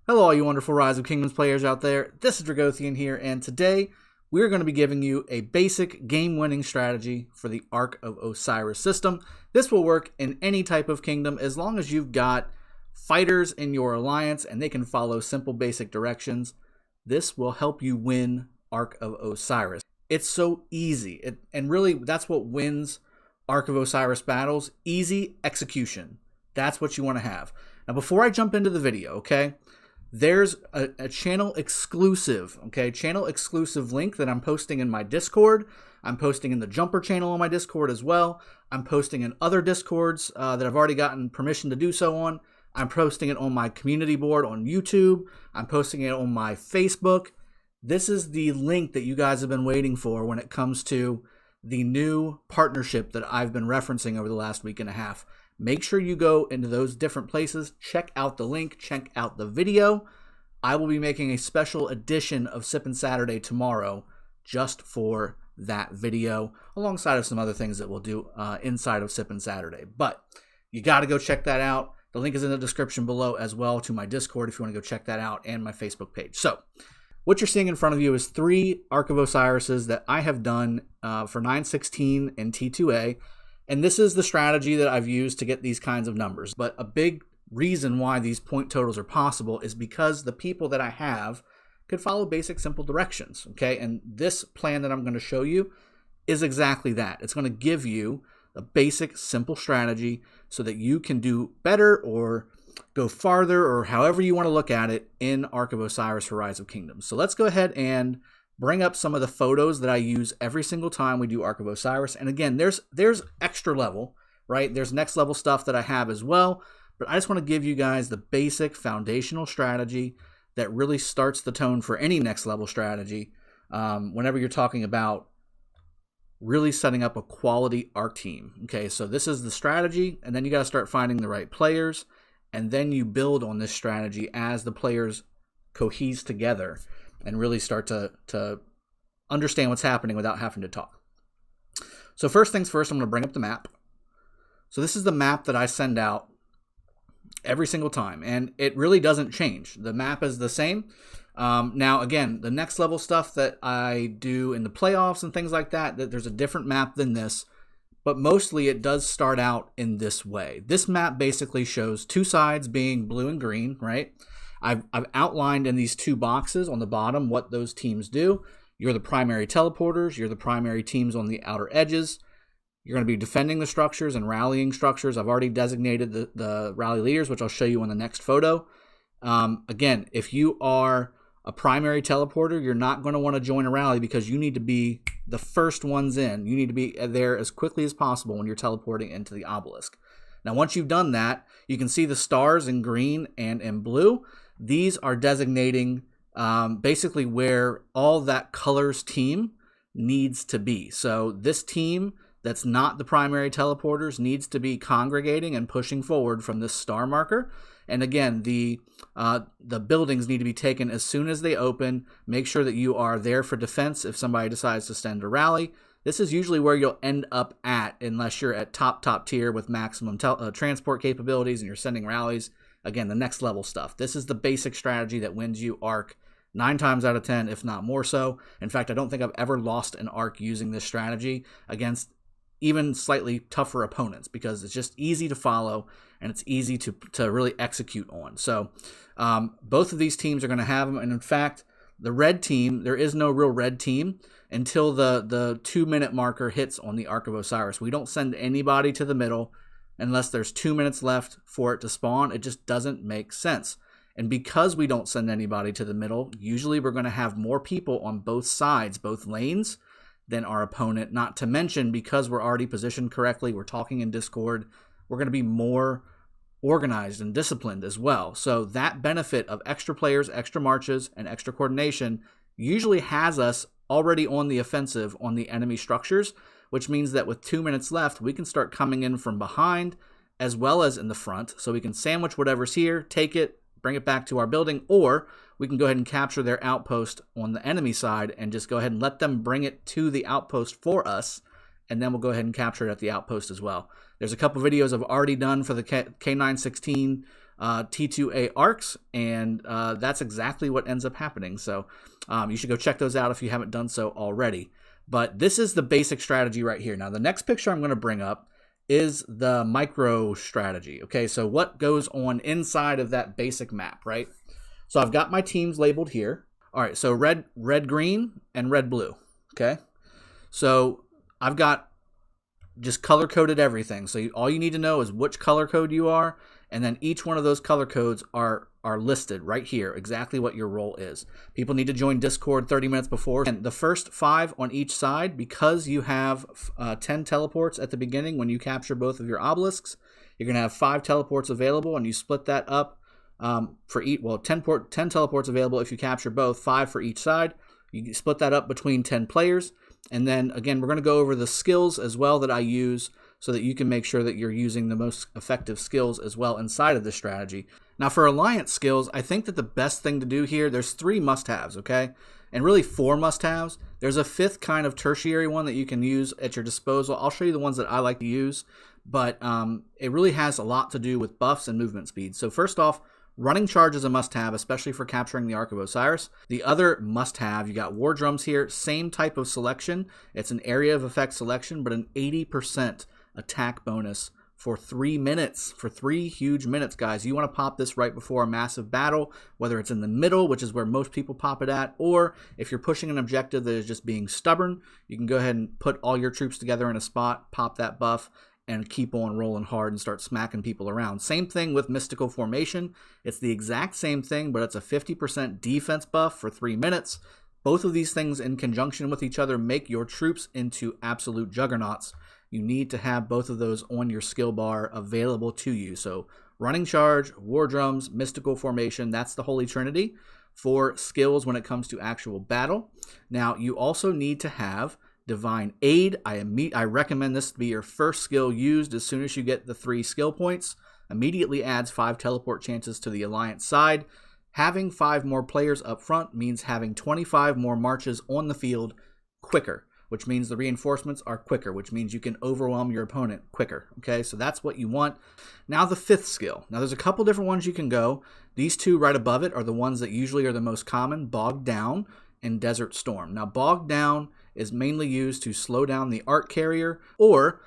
Hello all you wonderful Rise of Kingdoms players out there, this is Dragothien here, and today we're going to be giving you a basic game-winning strategy for the Ark of Osiris system. This will work in any type of kingdom as long as you've got fighters in your alliance and they can follow simple basic directions. This will help you win Ark of Osiris. It's so easy, and really that's what wins Ark of Osiris battles, easy execution. That's what you want to have. Now before I jump into the video, okay, there's a channel exclusive link that I'm posting in my Discord. I'm posting in the Jumper channel on my Discord as well. I'm posting in other Discords that I've already gotten permission to do so on. I'm posting it on my community board on YouTube. I'm posting it on my Facebook. This is the link that you guys have been waiting for when it comes to the new partnership that I've been referencing over the last week and a half. Make sure you go into those different places, check out the link, check out the video. I will be making a special edition of Sippin Saturday tomorrow just for that video, alongside of some other things that we'll do inside of Sippin Saturday. But you got to go check that out. The link is in the description below as well to my Discord if you want to go check that out, and my Facebook page. So what you're seeing in front of you is 3 Ark of Osirises that I have done for 916 and T2A. And this is the strategy that I've used to get these kinds of numbers. But a big reason why these point totals are possible is because the people that I have could follow basic, simple directions. Okay, and this plan that I'm going to show you is exactly that. It's going to give you a basic, simple strategy so that you can do better or go farther, or however you want to look at it, in Ark of Osiris for Rise of Kingdoms. So let's go ahead and bring up some of the photos that I use every single time we do Ark of Osiris. And again, there's extra level, right? There's next level stuff that I have as well. But I just want to give you guys the basic foundational strategy that really starts the tone for any next level strategy whenever you're talking about really setting up a quality Ark team. Okay, so this is the strategy, and then you got to start finding the right players, and then you build on this strategy as the players cohese together and really start to understand what's happening without having to talk. So first things first, I'm going to bring up the map. So this is the map that I send out every single time, and it really doesn't change. The map is the same. Now, again, the next level stuff that I do in the playoffs and things like that, there's a different map than this, but mostly it does start out in this way. This map basically shows 2 sides being blue and green, right? I've outlined in these 2 boxes on the bottom what those teams do. You're the primary teleporters. You're the primary teams on the outer edges. You're going to be defending the structures and rallying structures. I've already designated the rally leaders, which I'll show you on the next photo. Again, if you are a primary teleporter, you're not going to want to join a rally because you need to be the first ones in. You need to be there as quickly as possible when you're teleporting into the Obelisk. Now, once you've done that, you can see the stars in green and in blue. These are designating basically where all that colors team needs to be. So this team that's not the primary teleporters needs to be congregating and pushing forward from this star marker. And again, the buildings need to be taken as soon as they open. Make sure that you are there for defense if somebody decides to send a rally. This is usually where you'll end up at unless you're at top tier with maximum transport capabilities and you're sending rallies. Again, the next level stuff. This is the basic strategy that wins you Ark 9 times out of 10, if not more so. In fact, I don't think I've ever lost an Ark using this strategy against even slightly tougher opponents because it's just easy to follow and it's easy to really execute on. So both of these teams are going to have them. And in fact, the red team, there is no real red team until the 2-minute marker hits on the Ark of Osiris. We don't send anybody to the middle unless there's 2 minutes left for it to spawn. It just doesn't make sense. And because we don't send anybody to the middle, usually we're going to have more people on both sides, both lanes, than our opponent. Not to mention, because we're already positioned correctly, we're talking in Discord, we're going to be more organized and disciplined as well. So that benefit of extra players, extra marches, and extra coordination usually has us already on the offensive on the enemy structures, which means that with 2 minutes left, we can start coming in from behind as well as in the front. So we can sandwich whatever's here, take it, bring it back to our building, or we can go ahead and capture their outpost on the enemy side and just go ahead and let them bring it to the outpost for us, and then we'll go ahead and capture it at the outpost as well. There's a couple videos I've already done for the K916 T2A arcs, and that's exactly what ends up happening. So you should go check those out if you haven't done so already. But this is the basic strategy right here. Now, the next picture I'm going to bring up is the micro strategy. Okay, so what goes on inside of that basic map, right? So I've got my teams labeled here. All right, so red, green, and red, blue. Okay, so I've got just color-coded everything. So all you need to know is which color code you are, and then each one of those color codes are listed right here, exactly what your role is. People need to join Discord 30 minutes before. And the first 5 on each side, because you have 10 teleports at the beginning when you capture both of your obelisks, you're going to have 5 teleports available, and you split that up for each, 10 teleports available if you capture both, 5 for each side. You split that up between 10 players. And then, again, we're going to go over the skills as well that I use so that you can make sure that you're using the most effective skills as well inside of this strategy. Now, for alliance skills, I think that the best thing to do here, there's 3 must-haves, okay? And really 4 must-haves. There's a 5th kind of tertiary one that you can use at your disposal. I'll show you the ones that I like to use, but it really has a lot to do with buffs and movement speed. So first off, running charge is a must-have, especially for capturing the Ark of Osiris. The other must-have, you got War Drums here, same type of selection. It's an area of effect selection, but an 80% attack bonus for 3 minutes, for 3 huge minutes, guys. You want to pop this right before a massive battle, whether it's in the middle, which is where most people pop it at, or if you're pushing an objective that is just being stubborn, you can go ahead and put all your troops together in a spot, pop that buff, and keep on rolling hard and start smacking people around. Same thing with Mystical Formation. It's the exact same thing, but it's a 50% defense buff for 3 minutes. Both of these things in conjunction with each other make your troops into absolute juggernauts. You need to have both of those on your skill bar available to you. So running charge, War Drums, Mystical Formation, that's the Holy Trinity for skills when it comes to actual battle. Now, you also need to have Divine Aid. I recommend this to be your first skill used as soon as you get the 3 skill points. Immediately adds 5 teleport chances to the Alliance side. Having 5 more players up front means having 25 more marches on the field quicker, which means the reinforcements are quicker, which means you can overwhelm your opponent quicker. Okay, so that's what you want. Now the 5th skill. Now there's a couple different ones you can go. These 2 right above it are the ones that usually are the most common, Bogged Down and Desert Storm. Now Bogged Down is mainly used to slow down the Ark carrier, or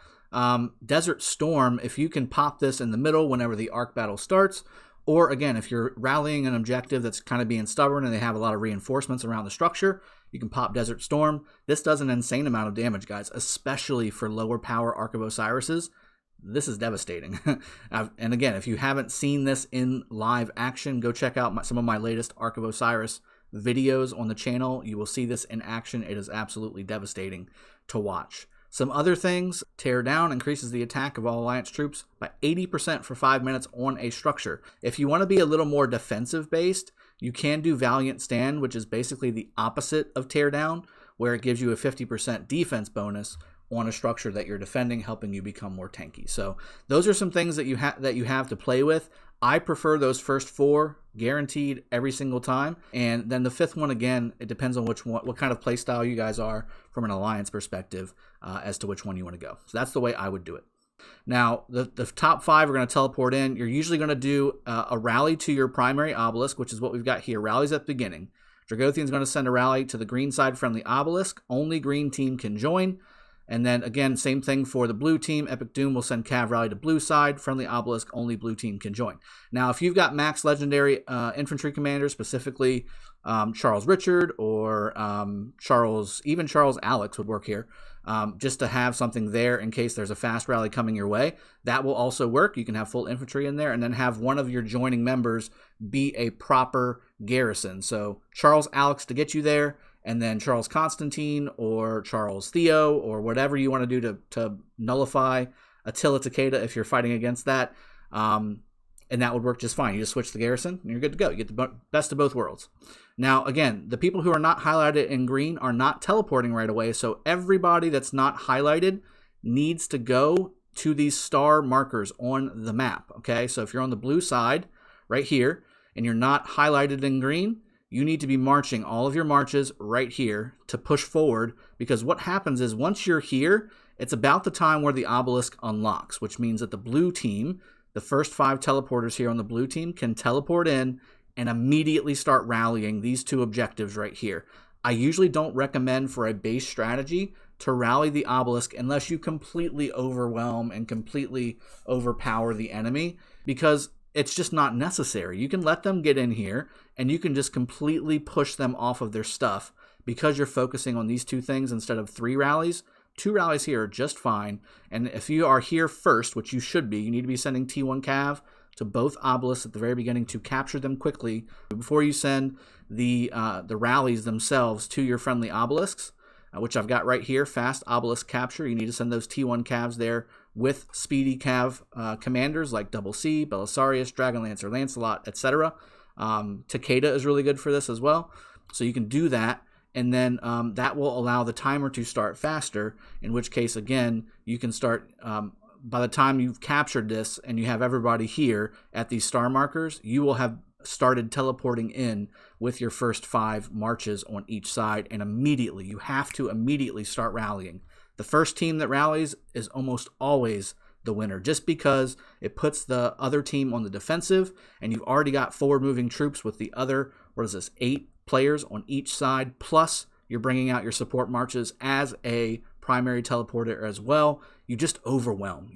Desert Storm, if you can pop this in the middle whenever the Ark battle starts, or again, if you're rallying an objective that's kind of being stubborn and they have a lot of reinforcements around the structure, you can pop Desert Storm. This does an insane amount of damage, guys, especially for lower power Ark of Osiris's. This is devastating. And again, if you haven't seen this in live action, go check out some of my latest Ark of Osiris videos on the channel. You will see this in action. It is absolutely devastating to watch. Some other things: Tear Down increases the attack of all Alliance troops by 80% for 5 minutes on a structure. If you want to be a little more defensive based, you can do Valiant Stand, which is basically the opposite of Tear Down, where it gives you a 50% defense bonus on a structure that you're defending, helping you become more tanky. So those are some things that you have to play with. I prefer those first 4 guaranteed every single time, and then the 5th one, again, it depends on what kind of play style you guys are from an alliance perspective as to which one you want to go. So that's the way I would do it. Now, the top 5 are going to teleport in. You're usually going to do a rally to your primary obelisk, which is what we've got here. Rallies at the beginning. Dragothien is going to send a rally to the green side friendly obelisk. Only green team can join. And then, again, same thing for the blue team. Epic Doom will send Cav Rally to blue side. Friendly obelisk, only blue team can join. Now, if you've got max legendary infantry commanders, specifically Charles Richard or Charles Alex would work here, just to have something there in case there's a fast rally coming your way. That will also work. You can have full infantry in there and then have one of your joining members be a proper garrison. So Charles Alex to get you there, and then Charles Constantine or Charles Theo or whatever you want to do to nullify Attila Takeda if you're fighting against that. And that would work just fine. You just switch the garrison and you're good to go. You get the best of both worlds. Now, again, the people who are not highlighted in green are not teleporting right away. So everybody that's not highlighted needs to go to these star markers on the map. Okay, so if you're on the blue side right here and you're not highlighted in green, you need to be marching all of your marches right here to push forward, because what happens is once you're here, it's about the time where the obelisk unlocks, which means that the blue team, the first 5 teleporters here on the blue team can teleport in and immediately start rallying these 2 objectives right here. I usually don't recommend for a base strategy to rally the Obelisk unless you completely overwhelm and completely overpower the enemy, because it's just not necessary. You can let them get in here and you can just completely push them off of their stuff because you're focusing on these 2 things instead of 3 rallies. 2 rallies here are just fine. And if you are here first, which you should be, you need to be sending T1 Cav to both obelisks at the very beginning to capture them quickly before you send the rallies themselves to your friendly obelisks, which I've got right here, fast obelisk capture. You need to send those T1 Cavs there with speedy Cav commanders like Double C, Belisarius, Dragonlancer, Lancelot, etc. Takeda is really good for this as well. So you can do that, and then that will allow the timer to start faster, in which case, again, you can start, by the time you've captured this and you have everybody here at these star markers, you will have started teleporting in with your first 5 marches on each side, and immediately, you have to immediately start rallying. The first team that rallies is almost always the winner, just because it puts the other team on the defensive, and you've already got forward-moving troops with the other, 8 players on each side, plus you're bringing out your support marches as a primary teleporter as well. You just overwhelm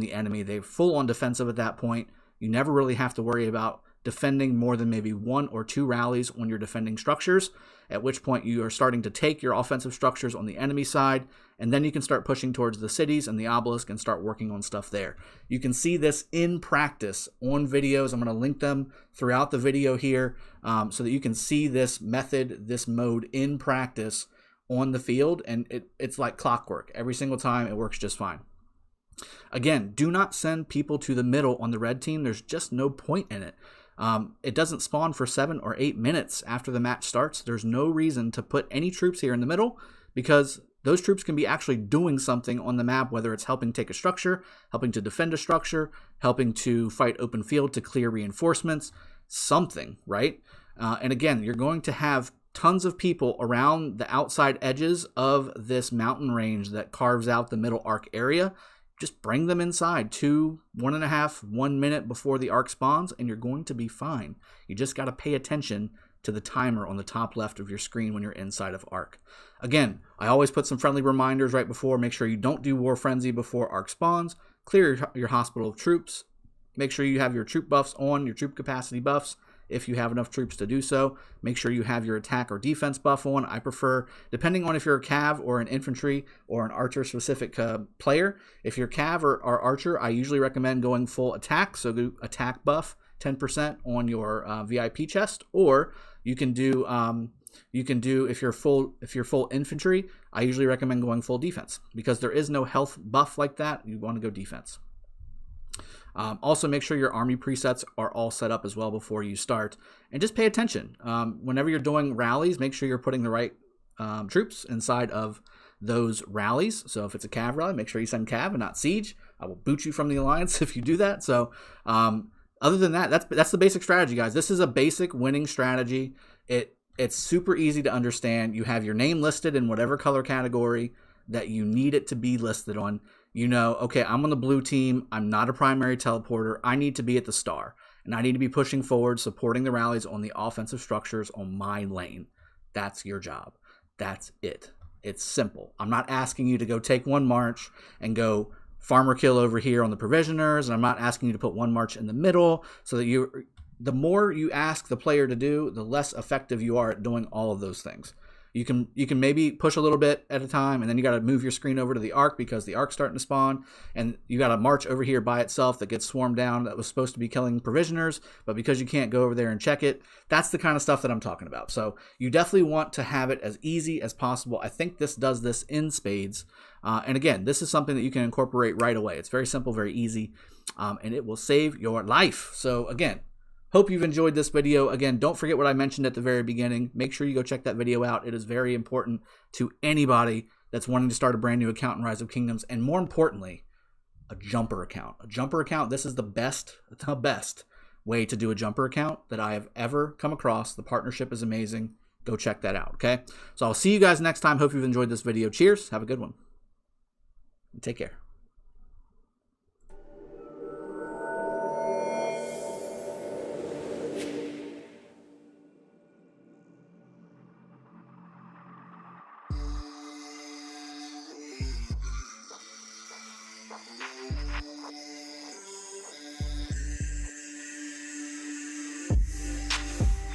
the enemy. They're full on defensive at that point. You never really have to worry about defending more than maybe 1 or 2 rallies when you're defending structures, at which point you are starting to take your offensive structures on the enemy side, and then you can start pushing towards the cities and the obelisk and start working on stuff there. You can see this in practice on videos. I'm going to link them throughout the video here so that you can see this method, this mode in practice on the field, and it's like clockwork. Every single time it works just fine. Again, do not send people to the middle on the red team. There's just no point in it. It doesn't spawn for 7 or 8 minutes after the match starts. There's no reason to put any troops here in the middle, because those troops can be actually doing something on the map, whether it's helping take a structure, helping to defend a structure, helping to fight open field to clear reinforcements, something, right? And again, you're going to have tons of people around the outside edges of this mountain range that carves out the middle arc area. Just bring them inside 1.5 minute before the arc spawns, and you're going to be fine. You just got to pay attention to the timer on the top left of your screen when you're inside of arc. Again, I always put some friendly reminders right before. Make sure you don't do War Frenzy before arc spawns. Clear your hospital of troops. Make sure you have your troop buffs on, your troop capacity buffs, if you have enough troops to do so. Make sure you have your attack or defense buff on. I prefer, depending on if you're a cav or an infantry or an archer specific player, if you're cav or archer, I usually recommend going full attack. So do attack buff 10% on your VIP chest, or you can do if you're full infantry, I usually recommend going full defense, because there is no health buff like that. You want to go defense. Also, make sure your army presets are all set up as well before you start, and just pay attention. Whenever you're doing rallies, make sure you're putting the right troops inside of those rallies. So if it's a cav rally, make sure you send cav and not siege. I will boot you from the alliance if you do that. So other than that, that's the basic strategy, guys. This is a basic winning strategy. It's super easy to understand. You have your name listed in whatever color category that you need it to be listed on. You know, okay, I'm on the blue team. I'm not a primary teleporter. I need to be at the star, and I need to be pushing forward, supporting the rallies on the offensive structures on my lane. That's your job. That's it. It's simple. I'm not asking you to go take 1 march and go farmer kill over here on the provisioners, and I'm not asking you to put 1 march in the middle, so that the more you ask the player to do, the less effective you are at doing all of those things. You can maybe push a little bit at a time, and then you got to move your screen over to the arc because the arc's starting to spawn, and you got a march over here by itself that gets swarmed down that was supposed to be killing provisioners, but because you can't go over there and check it, that's the kind of stuff that I'm talking about. So you definitely want to have it as easy as possible. I think this does this in spades, and again, this is something that you can incorporate right away. It's very simple, very easy, and it will save your life. So again, hope you've enjoyed this video. Again, don't forget what I mentioned at the very beginning. Make sure you go check that video out. It is very important to anybody that's wanting to start a brand new account in Rise of Kingdoms, and more importantly, a jumper account. A jumper account, this is the best way to do a jumper account that I have ever come across. The partnership is amazing. Go check that out, okay? So I'll see you guys next time. Hope you've enjoyed this video. Cheers. Have a good one. And take care.